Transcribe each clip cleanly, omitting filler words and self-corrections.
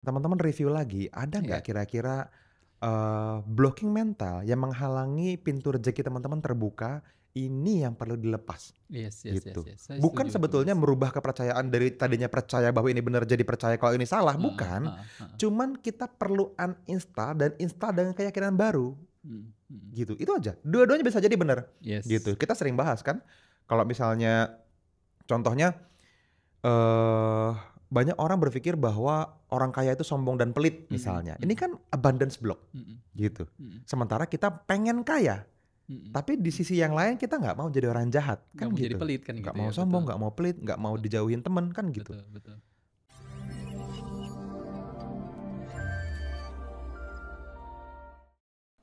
Teman-teman review lagi, ada nggak Iya. kira-kira, blocking mental yang menghalangi pintu rezeki teman-teman terbuka, ini yang perlu dilepas, Yes yes yes gitu. yes, saya Bukan setuju itu, sebetulnya Mas. merubah kepercayaan dari tadinya percaya bahwa ini benar jadi percaya kalau ini salah, Heeh bukan. heeh heeh. Cuman kita perlu uninstall dan install dengan keyakinan baru, Mhm mhm. gitu. Itu aja, dua-duanya bisa jadi benar, Yes. gitu. Kita sering bahas kan, kalau misalnya contohnya, eee, banyak orang berpikir bahwa orang kaya itu sombong dan pelit Mhm misalnya. Ini mhm. kan abundance block, Mhm mhm gitu. mhm. Sementara kita pengen kaya, Mhm tapi di mhm. sisi yang lain kita nggak mau jadi orang jahat, Nggak kan mau jadi gitu. pelit kan Nggak gitu mau ya, sombong, betul. nggak mau pelit, nggak mau Betul. dijauhin temen, kan gitu. Betul betul.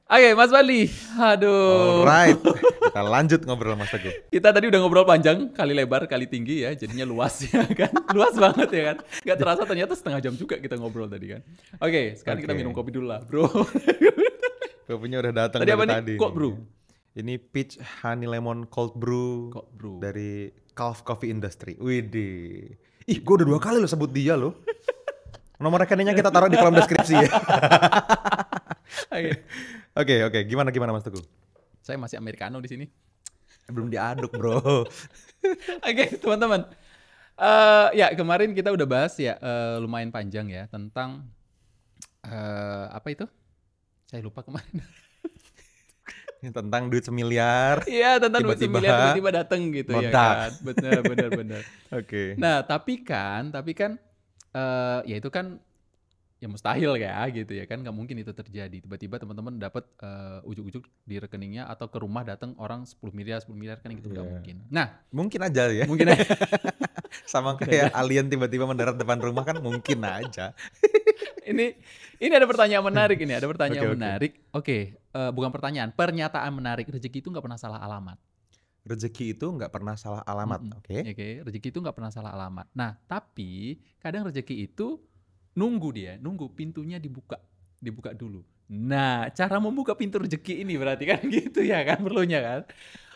Oke, Mas Fadli, aduh. Alright, kita lanjut ngobrol Mas Teguh. Kita tadi udah ngobrol panjang, kali lebar, kali tinggi ya, jadinya luas ya kan, luas banget ya kan. Nggak terasa ternyata setengah jam juga kita ngobrol tadi kan. Oke, sekarang kita minum Oke, kopi dulu lah, Bro. kopinya udah datang Tadi dari apa nih? tadi Cold nih. brew? Ini peach honey lemon cold brew Cold brew. dari Calf Coffee Industry. Widih. Ih, gue udah 2 kali lo sebut dia loh. Nomor rekeningnya kita taruh di kolom deskripsi ya. Oke. Oke, gimana gimana Mas Teguh? Saya masih americano di sini. Belum diaduk, Bro. Oke, teman-teman. Ya kemarin kita udah bahas ya, lumayan panjang ya tentang, apa itu? Saya lupa kemarin. Tentang duit semiliar, Iya, tentang duit tiba-tiba semiliar tiba-tiba dateng gitu ya meledak. kan. Bener bener bener. Oke. Nah, tapi kan, ya itu kan ya mustahil ya gitu ya kan, nggak mungkin itu terjadi. Tiba-tiba teman-teman dapat, ujug-ujug di rekeningnya atau ke rumah datang orang 10 miliar kan gitu, nggak Iya. mungkin. Nah, Mungkin aja ya. mungkin aja Sama mungkin aja. kayak alien tiba-tiba mendarat depan rumah kan mungkin aja. Ini ini ada pertanyaan menarik ini, ada pertanyaan Oke. menarik. Oke, bukan pertanyaan, pernyataan menarik, rezeki itu nggak pernah salah alamat. Rezeki itu nggak pernah salah alamat, Mhm, oke? oke, rezeki itu nggak pernah salah alamat. Nah, tapi kadang rezeki itu nunggu dia, nunggu pintunya dibuka, dibuka dulu. Nah, cara membuka pintu rezeki ini berarti kan gitu ya kan perlunya kan.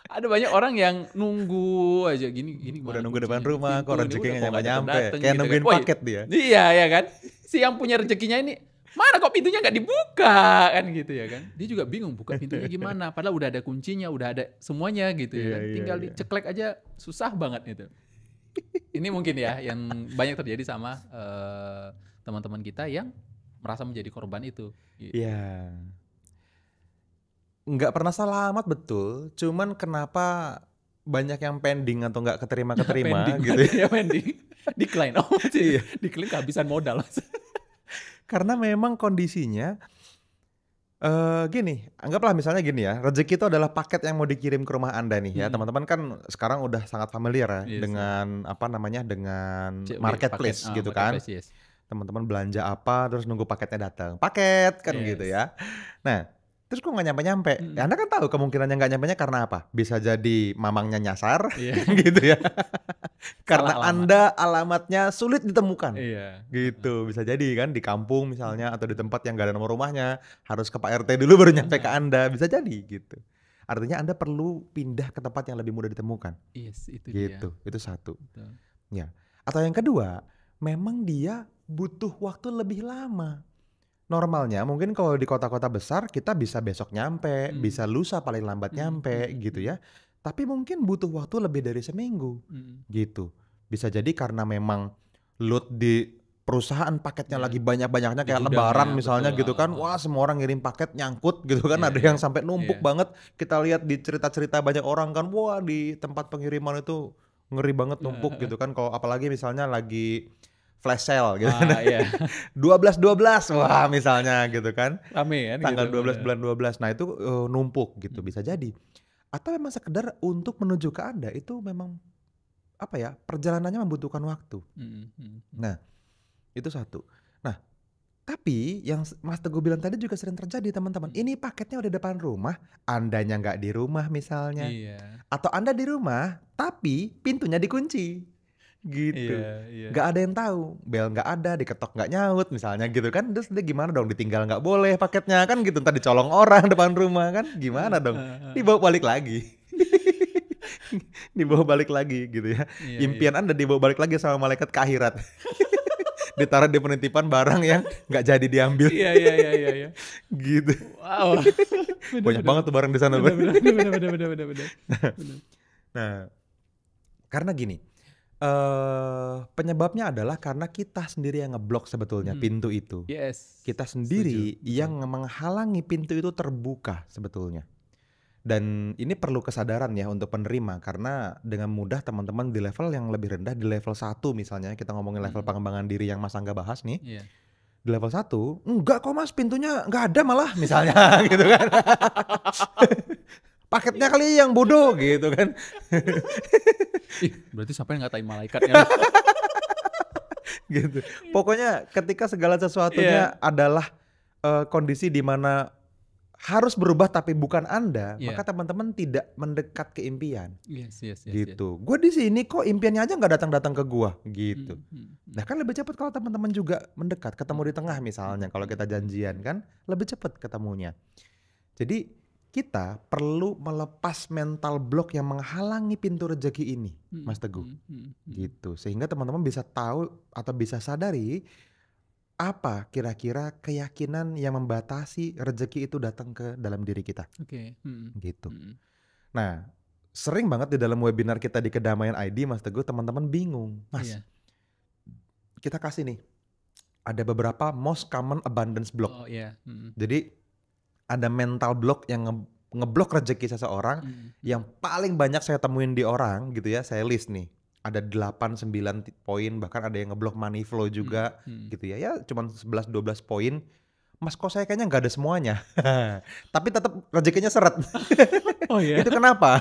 Ada banyak orang yang nunggu aja gini gini Udah mana nunggu depan kuncinya nih rumah kok pintu nih rezeki udah nggak kok nggak datang nyampe-nyampe, datang kayak gitu kan. nungguin Woi, paket dia. iya ya kan. Si yang punya rezekinya ini mana kok pintunya nggak dibuka kan gitu ya kan. Dia juga bingung buka pintunya gimana. Padahal udah ada kuncinya, udah ada semuanya gitu ya Iya kan. iya Tinggal iya. diceklek aja susah banget itu. Ini mungkin ya yang banyak terjadi sama teman-teman kita yang merasa menjadi korban itu. Gitu. Iya. Nggak pernah salah alamat betul, cuman kenapa banyak yang pending atau nggak keterima-keterima Pending gitu berarti ya. ya pending. Decline. Oh, masih Iya, decline kehabisan modal. karena memang kondisinya, gini, anggaplah misalnya gini ya, rezeki itu adalah paket yang mau dikirim ke rumah Anda nih ya, Mhm. teman-teman kan sekarang udah sangat familiar ya Yes, yes. dengan, apa namanya, dengan COD paket, marketplace gitu kan. marketplace, yes. Teman-teman belanja apa, terus nunggu paketnya datang, paket, kan gitu Yes. ya. Nah, terus kok nggak nyampe-nyampe? Ya Mhm. Anda kan tahu kemungkinannya nggak nyampenya karena apa? Bisa jadi mamangnya nyasar, Iya. kan gitu ya. Salah Karena alamat. Anda alamatnya sulit ditemukan, Iya. Heeh. gitu. Bisa jadi kan di kampung misalnya atau di Mhm. tempat yang nggak ada nomor rumahnya, harus ke Pak RT dulu baru nyampe ke Heeh. Anda, bisa jadi gitu. Artinya Anda perlu pindah ke tempat yang lebih mudah ditemukan, Yes, itu dia. gitu. Itu satu. Betul. Ya. Atau yang kedua, memang dia butuh waktu lebih lama. Normalnya mungkin kalau di kota-kota besar kita bisa besok nyampe, Mhm. bisa lusa paling lambat Mhm nyampe mhm gitu mhm. ya. Tapi mungkin butuh waktu lebih dari seminggu Mhm. gitu. Bisa jadi karena memang load di perusahaan paketnya Iya. lagi banyak-banyaknya Di kayak gudangnya, lebaran misalnya betul, gitu heeh kan. heeh. Wah, semua orang ngirim paket nyangkut gitu kan. Iya Ada iya. yang sampai Iya. numpuk banget. Kita lihat di cerita-cerita banyak orang kan, wah di tempat pengiriman itu ngeri banget Heeh numpuk heeh. gitu kan. Kalau apalagi misalnya lagi flash sale gitu. Iya. 12.12 wah misalnya gitu kan, Rame kan gitu, tanggal 12 bener. bulan 12. Nah itu, numpuk gitu, Mhm bisa mhm. jadi. Atau memang sekedar untuk menuju ke Anda itu memang, apa ya, perjalanannya membutuhkan waktu. Mhm mhm mhm. Nah, itu satu. Nah, tapi yang Mas Teguh bilang tadi juga sering terjadi teman-teman, Mhm. ini paketnya udah depan rumah, Andanya nggak di rumah misalnya, Iya. atau Anda di rumah, tapi pintunya dikunci. Gitu. Iya iya. Nggak ada yang tahu, bel nggak ada, diketok nggak nyaut misalnya gitu kan, terus dia gimana dong, ditinggal nggak boleh paketnya kan gitu, entar dicolong orang depan rumah kan, Heeh gimana dong? heeh heeh. Dibawa balik lagi. Dibawa balik lagi gitu ya. Iya iya. Impian Anda dibawa balik lagi sama malaikat ke akhirat. ditaruh di penitipan barang yang nggak jadi diambil Iya, iya, iya, iya, iya. gitu. Wow. Banyak banget tuh barang di sana. Bener, bener, bener, bener, bener, bener, bener. Bener. Nah, karena gini, penyebabnya adalah karena kita sendiri yang ngeblok sebetulnya pintu itu. Yes. Kita sendiri Setuju. yang menghalangi pintu itu terbuka sebetulnya. Dan ini perlu kesadaran ya untuk penerima, karena dengan mudah teman-teman di level yang lebih rendah, di level 1 misalnya, kita ngomongin level pengembangan diri yang Mas Angga bahas nih. Iya. Di level 1, enggak kok Mas, pintunya enggak ada malah misalnya gitu kan. Paketnya kali yang bodoh gitu kan. Ih, berarti siapa yang ngatain malaikatnya? Gitu. Pokoknya ketika segala sesuatunya adalah kondisi di mana harus berubah tapi bukan Anda, maka teman-teman tidak mendekat ke impian. Yes, yes, yes. Gitu. Gue di sini kok impiannya aja nggak datang-datang ke gua gitu. Nah kan lebih cepat kalau teman-teman juga mendekat, ketemu di tengah misalnya. Kalau kita janjian kan lebih cepat ketemunya. Jadi kita perlu melepas mental block yang menghalangi pintu rezeki ini, Mas Teguh. Gitu. Sehingga teman-teman bisa tahu atau bisa sadari apa kira-kira keyakinan yang membatasi rezeki itu datang ke dalam diri kita. Oke. Gitu. Nah, sering banget di dalam webinar kita di Kedamaian ID, Mas Teguh, teman-teman bingung. Mas, kita kasih nih, ada beberapa most common abundance block. Oh iya. Jadi ada mental block yang ngeblok rezeki seseorang yang paling banyak saya temuin di orang gitu ya, saya list nih. Ada 8-9 poin, bahkan ada yang ngeblok money flow juga gitu ya. Ya cuman 11-12 poin. Mas kok saya kayaknya nggak ada semuanya. Tapi tetap rezekinya seret. Oh iya. Itu kenapa?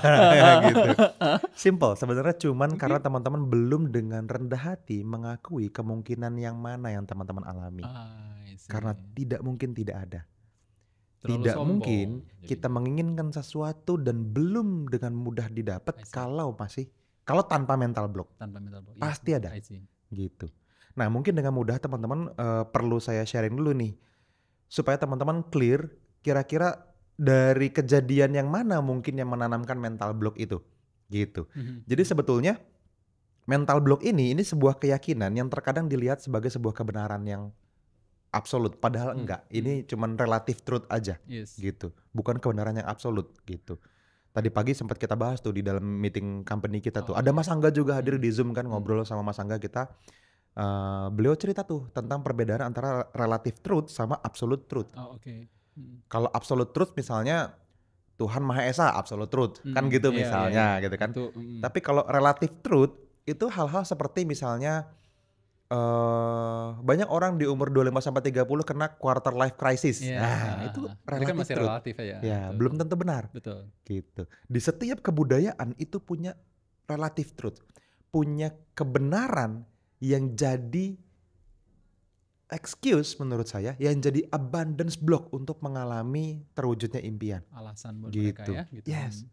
Gitu. Simple, sebenarnya cuman karena teman-teman belum dengan rendah hati mengakui kemungkinan yang mana yang teman-teman alami. Karena tidak mungkin tidak ada. Terlalu Tidak sombong, mungkin jadi. kita menginginkan sesuatu dan belum dengan mudah didapat kalau tanpa mental block. Tanpa mental block. Pasti ada. Gitu. Nah, mungkin dengan mudah teman-teman perlu saya sharing dulu nih supaya teman-teman clear kira-kira dari kejadian yang mana mungkin yang menanamkan mental block itu. Gitu. Jadi sebetulnya mental block ini sebuah keyakinan yang terkadang dilihat sebagai sebuah kebenaran yang absolut, padahal enggak. Ini cuman relative truth aja, gitu. Bukan kebenaran yang absolut, gitu. Tadi pagi sempat kita bahas tuh di dalam meeting company kita tuh. Ada Mas Angga juga hadir di Zoom kan, ngobrol sama Mas Angga kita. Beliau cerita tuh tentang perbedaan antara relative truth sama absolute truth. Kalau absolute truth misalnya Tuhan Maha Esa, absolute truth, kan gitu misalnya, gitu kan. Tapi kalau relative truth itu hal-hal seperti misalnya banyak orang di umur 25-30 kena quarter life crisis. Nah, itu relatif masih truth. relatif ya. Ya, belum tentu benar. Betul. Gitu. Di setiap kebudayaan itu punya relative truth. Punya kebenaran yang jadi excuse menurut saya, yang jadi abundance block untuk mengalami terwujudnya impian. Alasan buat gitu. mereka ya. Gitu. Yes.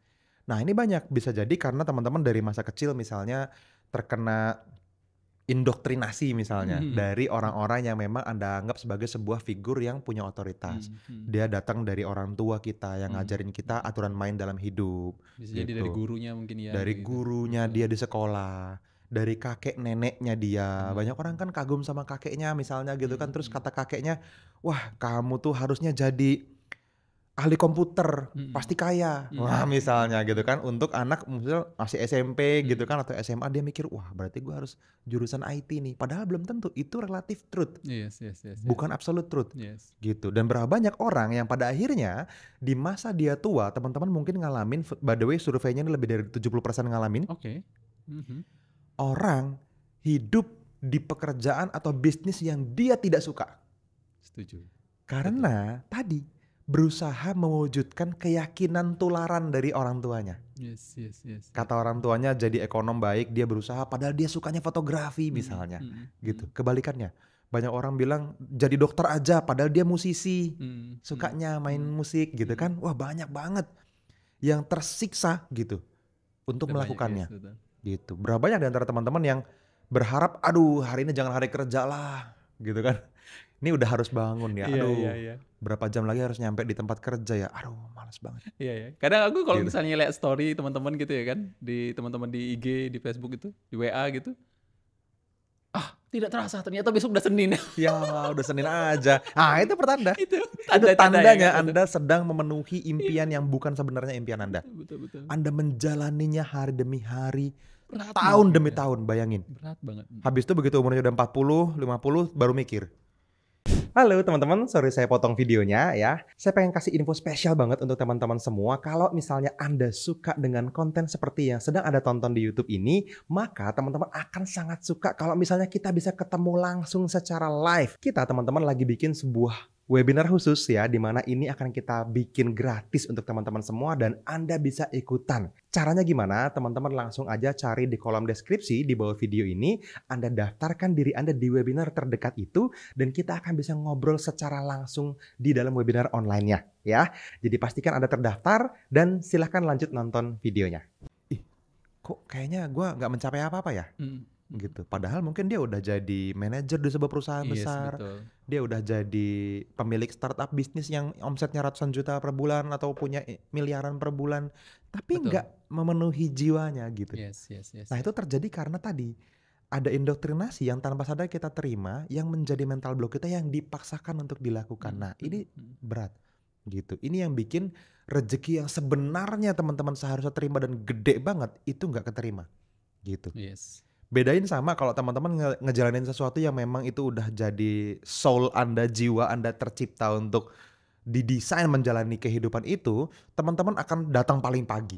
Nah, ini banyak bisa jadi karena teman-teman dari masa kecil misalnya terkena indoktrinasi misalnya dari orang-orang yang memang Anda anggap sebagai sebuah figur yang punya otoritas. Dia datang dari orang tua kita yang ngajarin kita aturan main dalam hidup. Bisa jadi dari gurunya mungkin ya. Dari gitu. gurunya dia di sekolah, dari kakek neneknya dia. Banyak orang kan kagum sama kakeknya misalnya gitu kan. Terus kata kakeknya, wah kamu tuh harusnya jadi ahli komputer, pasti kaya. Wah misalnya gitu kan. Untuk anak misalnya masih SMP gitu kan atau SMA, dia mikir wah berarti gue harus jurusan IT nih. Padahal belum tentu, itu relative truth. Yes. Bukan absolute truth. Gitu. Dan berapa banyak orang yang pada akhirnya di masa dia tua, teman-teman mungkin ngalamin, by the way surveinya ini lebih dari 70% ngalamin. Orang hidup di pekerjaan atau bisnis yang dia tidak suka. Setuju. Karena tadi berusaha mewujudkan keyakinan tularan dari orang tuanya. Yes. Kata orang tuanya jadi ekonom baik, dia berusaha padahal dia sukanya fotografi misalnya. Gitu. Kebalikannya. Banyak orang bilang jadi dokter aja padahal dia musisi. Sukanya main musik gitu kan. Wah banyak banget yang tersiksa gitu untuk melakukannya. Gitu. Berapa banyak di antara teman-teman yang berharap aduh hari ini jangan hari kerja lah gitu kan. Ini udah harus bangun ya, aduh berapa jam lagi harus nyampe di tempat kerja ya, aduh malas banget. Iya. Kadang aku kalau misalnya lihat story teman-teman gitu ya kan, di teman-teman di IG, di Facebook itu, di WA gitu, Tidak terasa ternyata besok udah Senin. Ya udah Senin aja. Ah itu pertanda. Itu Itu tanda-tanda ya tandanya kan, betul. Anda sedang memenuhi impian yang bukan sebenarnya impian Anda. Betul, betul. Anda menjalaninya hari demi hari, Berat tahun banget demi ya. tahun, bayangin. Berat banget. Habis itu begitu umurnya udah 40, 50 baru mikir. Halo teman-teman, sorry saya potong videonya ya. Saya pengen kasih info spesial banget untuk teman-teman semua. Kalau misalnya Anda suka dengan konten seperti yang sedang Anda tonton di YouTube ini, maka teman-teman akan sangat suka kalau misalnya kita bisa ketemu langsung secara live. Kita teman-teman lagi bikin sebuah webinar khusus ya, di mana ini akan kita bikin gratis untuk teman-teman semua dan Anda bisa ikutan. Caranya gimana? Teman-teman langsung aja cari di kolom deskripsi di bawah video ini, Anda daftarkan diri Anda di webinar terdekat itu dan kita akan bisa ngobrol secara langsung di dalam webinar online-nya ya. Jadi pastikan Anda terdaftar dan silahkan lanjut nonton videonya. Ih, kok kayaknya gue nggak mencapai apa-apa ya? Gitu. Padahal mungkin dia udah jadi manajer di sebuah perusahaan Yes, besar. betul. Dia udah jadi pemilik startup bisnis yang omsetnya ratusan juta per bulan atau punya miliaran per bulan, tapi Betul. nggak memenuhi jiwanya gitu. Yes. Nah itu terjadi karena tadi ada indoktrinasi yang tanpa sadar kita terima yang menjadi mental block kita yang dipaksakan untuk dilakukan. Nah ini berat gitu. Ini yang bikin rezeki yang sebenarnya teman-teman seharusnya terima dan gede banget itu nggak keterima gitu. Yes. Bedain sama kalau teman-teman ngejalanin sesuatu yang memang itu udah jadi soul Anda, jiwa Anda tercipta untuk didesain menjalani kehidupan itu, teman-teman akan datang paling pagi.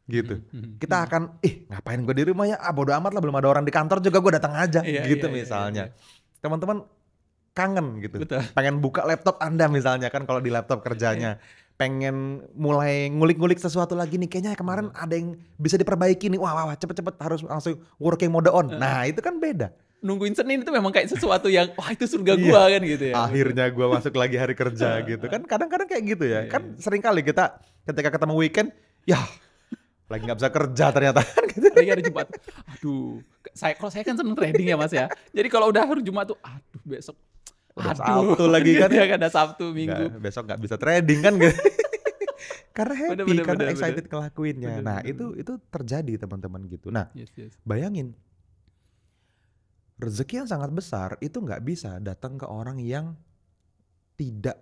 Gitu. Kita akan, ngapain gue di rumah ya? Bodo amat lah, belum ada orang di kantor juga gue datang aja. Gitu misalnya. Teman-teman kangen gitu. Betul. Pengen buka laptop Anda misalnya kan kalau di laptop kerjanya. Pengen mulai ngulik-ngulik sesuatu lagi nih, kayaknya kemarin ada yang bisa diperbaiki nih, wah cepet-cepet harus langsung working mode on. Nah itu kan beda. Nungguin Senin itu memang kayak sesuatu yang wah itu surga gua kan gitu ya. Akhirnya gua masuk lagi hari kerja gitu kan, kadang-kadang kayak gitu ya. Kan sering kali kita ketika ketemu weekend, ya lagi nggak bisa kerja ternyata kan gitu. Lagi hari Jumat, aduh, kalau saya kan seneng trading ya Mas ya. Jadi kalau udah hari Jumat tuh, aduh besok. Udah Sabtu lagi kan ya kan, ada Sabtu Minggu. Besok nggak bisa trading kan gitu. Karena happy, Bener, karena bener, excited ngelakuinnya. Bener, Nah bener. itu terjadi teman-teman gitu. Nah Yes. bayangin, rezeki yang sangat besar itu nggak bisa datang ke orang yang tidak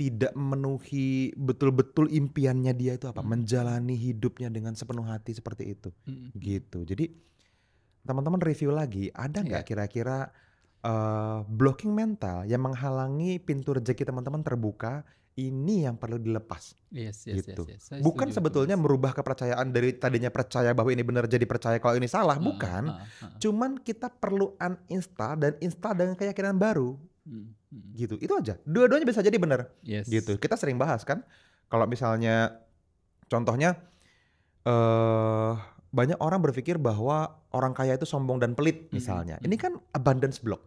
tidak memenuhi betul-betul impiannya dia itu apa, menjalani hidupnya dengan sepenuh hati seperti itu, gitu. Jadi teman-teman review lagi, ada nggak kira-kira blocking mental yang menghalangi pintu rezeki teman-teman terbuka? Ini yang perlu dilepas. Yes. Gitu. Saya Bukan setuju, sebetulnya Mas. merubah kepercayaan dari tadinya percaya bahwa ini benar jadi percaya kalau ini salah, bukan. Cuman kita perlu uninstall dan install dengan keyakinan baru. Gitu. Itu aja. Dua-duanya bisa jadi benar. Yes. Gitu. Kita sering bahas kan. Kalau misalnya contohnya banyak orang berpikir bahwa orang kaya itu sombong dan pelit misalnya. Ini kan abundance block.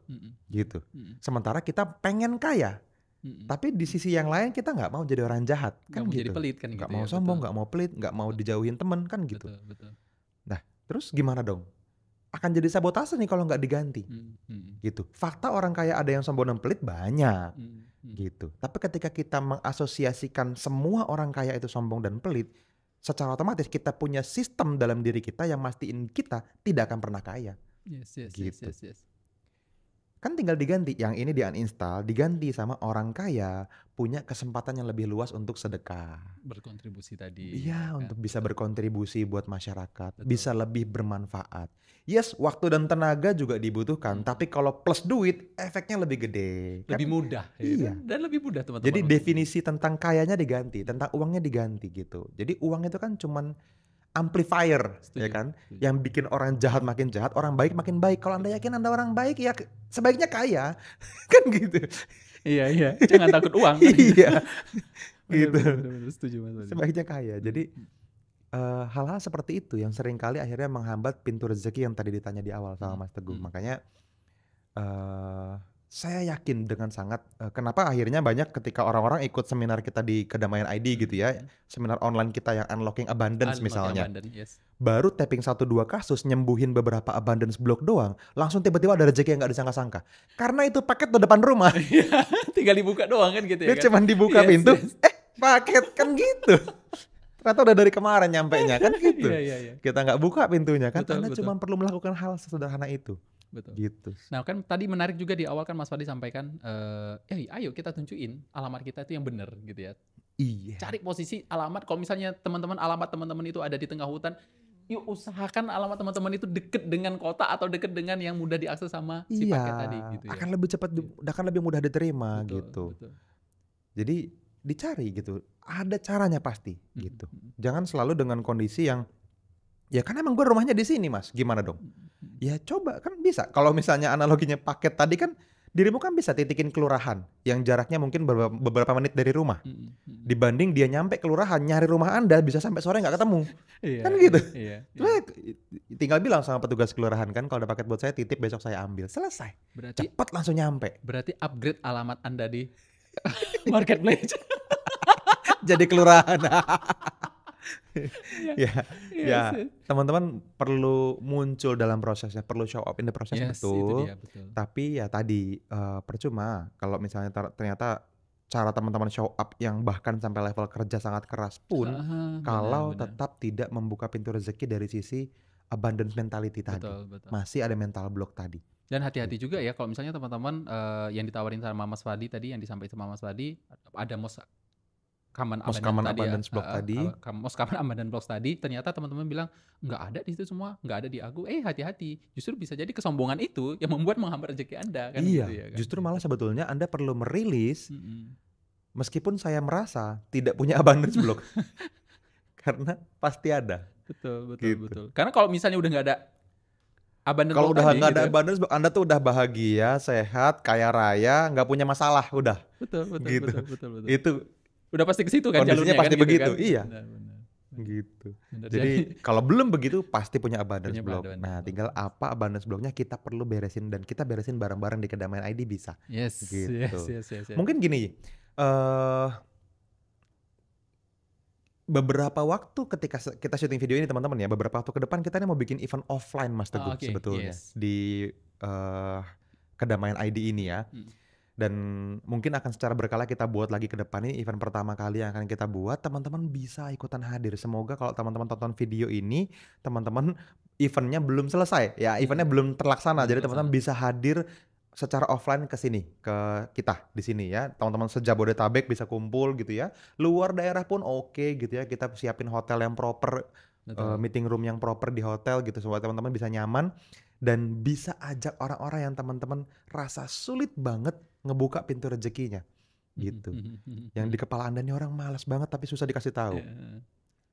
Gitu. Sementara kita pengen kaya. Tapi di sisi yang lain kita nggak mau jadi orang jahat kan Nggak mau gitu. jadi pelit kan Nggak gitu mau ya, sombong, betul. nggak mau pelit, nggak mau dijauhin temen kan gitu. Betul. Nah terus gimana dong? Akan jadi sabotase nih kalau nggak diganti. Gitu. Fakta orang kaya ada yang sombong dan pelit banyak. Gitu. Tapi ketika kita mengasosiasikan semua orang kaya itu sombong dan pelit, secara otomatis kita punya sistem dalam diri kita yang mastiin kita tidak akan pernah kaya. Yes. Gitu. Kan tinggal diganti, yang ini di uninstall, diganti sama orang kaya punya kesempatan yang lebih luas untuk sedekah. Berkontribusi tadi. Iya, kan? untuk bisa berkontribusi buat masyarakat, Betul. bisa lebih bermanfaat. Yes, waktu dan tenaga juga dibutuhkan, tapi kalau plus duit, efeknya lebih gede. Lebih Kan? mudah. Iya. Dan lebih mudah teman-teman. Jadi untuk- definisi tentang kayanya diganti, tentang uangnya diganti gitu. Jadi uang itu kan cuman amplifier, ya kan? Setuju. Yang bikin orang jahat makin jahat, orang baik makin baik. Kalau Anda yakin Anda orang baik, ya sebaiknya kaya. Kan gitu. Iya. Jangan takut uang. Iya. Bener, Gitu. bener, setuju Mas. Sebaiknya kaya. Jadi hal-hal seperti itu yang sering kali akhirnya menghambat pintu rezeki yang tadi ditanya di awal sama Mas Teguh. Makanya saya yakin dengan sangat kenapa akhirnya banyak ketika orang-orang ikut seminar kita di Kedamaian ID gitu ya, seminar online kita yang Unlocking Abundance misalnya. Yes. Baru tapping 1-2 kasus nyembuhin beberapa abundance block doang, langsung tiba-tiba ada rezeki yang gak disangka-sangka. Karena itu paket di depan rumah. Tinggal dibuka doang kan gitu ya. Dia cuman dibuka Yes, pintu, yes. paket kan gitu. Ternyata udah dari kemarin nyampenya kan gitu. Iya, iya, iya. Kita nggak buka pintunya kan, Betul, Anda betul. cuma perlu melakukan hal sesederhana itu. Betul. Gitu. Nah kan tadi menarik juga di awal kan Mas Fadli sampaikan, ayo kita tunjukin alamat kita itu yang benar gitu ya. Iya. Cari posisi alamat, kalau misalnya alamat teman-teman itu ada di tengah hutan, yuk usahakan alamat teman-teman itu deket dengan kota atau deket dengan yang mudah diakses sama si Iya, paket tadi gitu ya. akan lebih cepat, Iya. akan lebih mudah diterima Betul, gitu. betul. Jadi dicari gitu, ada caranya pasti gitu. Mhm, Jangan selalu dengan kondisi yang, ya kan emang gue rumahnya di sini mas, gimana dong? mhm. Ya coba kan bisa. Kalau misalnya analoginya paket tadi kan, dirimu kan bisa titikin kelurahan yang jaraknya mungkin beberapa menit dari rumah. Mhm, mhm. Dibanding dia nyampe kelurahan nyari rumah Anda bisa sampai sore nggak ketemu. Iya, Kan gitu. iya, iya. Cuma tinggal bilang sama petugas kelurahan kan kalau ada paket buat saya titip besok saya ambil. Selesai. Berarti Cepat langsung nyampe. upgrade alamat Anda di marketplace. Jadi kelurahan. Iya, Ya, iya ya sih. teman-teman perlu muncul dalam prosesnya, perlu show up in the process Yes, itu betul. dia, betul. Tapi ya tadi percuma kalau misalnya ternyata cara teman-teman show up yang bahkan sampai level kerja sangat keras pun Heeh, kalau benar. tetap tidak membuka pintu rezeki dari sisi abundance mentality tadi. Betul, betul. Masih ada mental block tadi. Dan hati-hati Gitu. juga ya kalau misalnya teman-teman, yang ditawarin sama Mas Fadi tadi, yang disampaikan sama Mas Fadi, ada Most Common Most Abundance common tadi ya, abundance block tadi. Most Common Abundance Blocks tadi, ternyata teman-teman bilang, "Nggak ada di situ semua, nggak ada di aku." Hati-hati, justru bisa jadi kesombongan itu yang membuat menghambat rezeki Anda kan Iya, gitu ya kan. justru malah sebetulnya Anda perlu merilis Mhm. meskipun saya merasa tidak punya abundance block. Karena pasti ada. Betul, betul, Gitu. betul. Karena kalau misalnya udah nggak ada abundance Kalau block udah tadi nggak gitu ada ya. abundance block, Anda tuh udah bahagia, sehat, kaya raya, nggak punya masalah, udah. Betul, betul, Gitu. betul, betul, betul. Itu Udah pasti ke situ kan kondisinya jalurnya pasti kan gitu begitu, kan. iya. Benar, benar. Gitu. Benar. Jadi kalau belum begitu pasti punya abundance Punya block. abundance Nah, block. tinggal apa abundance blocknya kita perlu beresin dan kita beresin bareng-bareng di Kedamaian ID bisa. Yes, Gitu. yes. Mungkin gini, beberapa waktu ketika kita syuting video ini teman-teman ya, beberapa waktu ke depan kita nih mau bikin event offline Mas Teguh Oke, sebetulnya yes. di Kedamaian ID ini ya. Dan mungkin akan secara berkala kita buat lagi ke depan, ini event pertama kali yang akan kita buat, teman-teman bisa ikutan hadir. Semoga kalau teman-teman tonton video ini, teman-teman eventnya belum selesai ya, eventnya belum terlaksana. Belum Jadi teman-teman bisa hadir secara offline ke sini, ke kita di sini ya. Teman-teman se-Jabodetabek bisa kumpul gitu ya. Luar daerah pun oke gitu ya. Kita siapin hotel yang proper, Betul. meeting room yang proper di hotel gitu supaya teman-teman bisa nyaman dan bisa ajak orang-orang yang teman-teman rasa sulit banget ngebuka pintu rezekinya gitu. Yang di kepala Anda nih orang malas banget tapi susah dikasih tahu. Iya.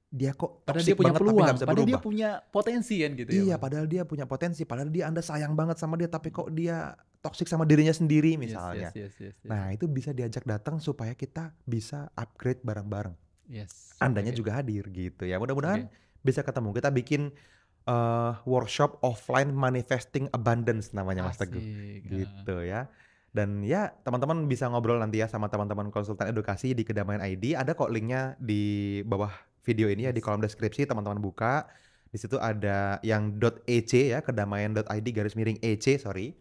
Dia kok Padahal toxic dia punya banget tapi peluang, nggak bisa padahal dia berubah. punya potensi kan gitu ya. Iya, Mas? padahal dia punya potensi, padahal dia Anda sayang banget sama dia tapi kok dia toxic sama dirinya sendiri misalnya. Yes. Nah, itu bisa diajak datang supaya kita bisa upgrade bareng-bareng. Yes. Andanya Oke. juga hadir gitu ya. Mudah-mudahan Oke. bisa ketemu. Kita bikin workshop offline manifesting abundance namanya Mas Teguh. Asik. Gitu ya. Dan ya teman-teman bisa ngobrol nanti ya sama teman-teman konsultan edukasi di Kedamaian ID. Ada kok linknya di bawah video ini ya, di kolom deskripsi teman-teman buka. Di situ ada yang .ec ya, kedamaian.id/ec sorry.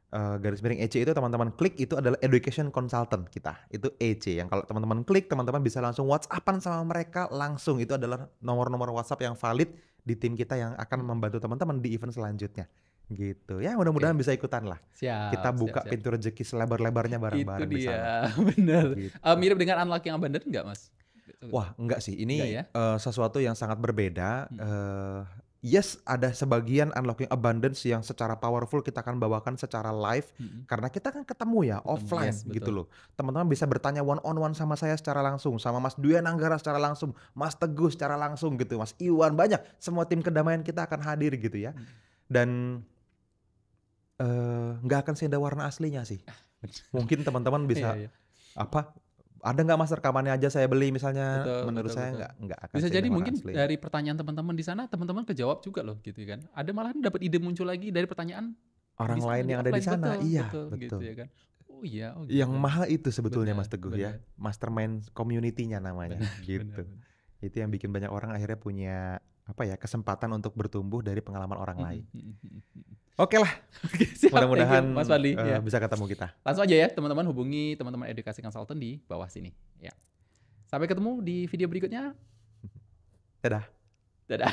/EC itu teman-teman klik, itu adalah education consultant kita. Itu EC yang kalau teman-teman klik, teman-teman bisa langsung WhatsAppan sama mereka langsung. Itu adalah nomor-nomor WhatsApp yang valid di tim kita yang akan membantu teman-teman di event selanjutnya. Gitu ya, mudah-mudahan bisa ikutan lah. Siap. Kita buka siap. pintu rezeki selebar-lebarnya bareng-bareng Itu di sana. dia, benar. Gitu. Mirip dengan unlocking abundant nggak Mas? Wah, enggak sih. Ini Enggak ya? sesuatu yang sangat berbeda. Yes, ada sebagian unlocking abundance yang secara powerful kita akan bawakan secara live karena kita kan ketemu ya offline yes, gitu betul. loh. Teman-teman bisa bertanya one on one sama saya secara langsung, sama Mas Dwi Nanggara secara langsung, Mas Teguh secara langsung gitu, Mas Iwan, banyak. Semua tim kedamaian kita akan hadir gitu ya. Dan nggak akan seindah warna aslinya sih. Mungkin teman-teman bisa Iya. ada nggak Mas rekamannya aja saya beli misalnya? Betul, Menurut betul, saya betul. nggak akan Bisa seindah jadi warna mungkin aslinya. dari pertanyaan teman-teman di sana, teman-teman kejawab juga loh gitu kan. Ada malahan dapat ide muncul lagi dari pertanyaan Orang di sana, lain yang ada di offline. sana, iya Betul, betul. gitu ya kan. Oh iya, oh Yang gitu. mahal itu sebetulnya Benar, Mas Teguh ya, benar. mastermind community-nya namanya gitu. Benar. Itu yang bikin banyak orang akhirnya punya kesempatan untuk bertumbuh dari pengalaman orang lain. Oke lah, Oke, siap. mudah-mudahan Thank you, Mas Fadli. Ya. bisa ketemu kita. Langsung aja ya teman-teman, hubungi teman-teman edukasi konsultan di bawah sini ya. Sampai ketemu di video berikutnya. Dadah. Dadah.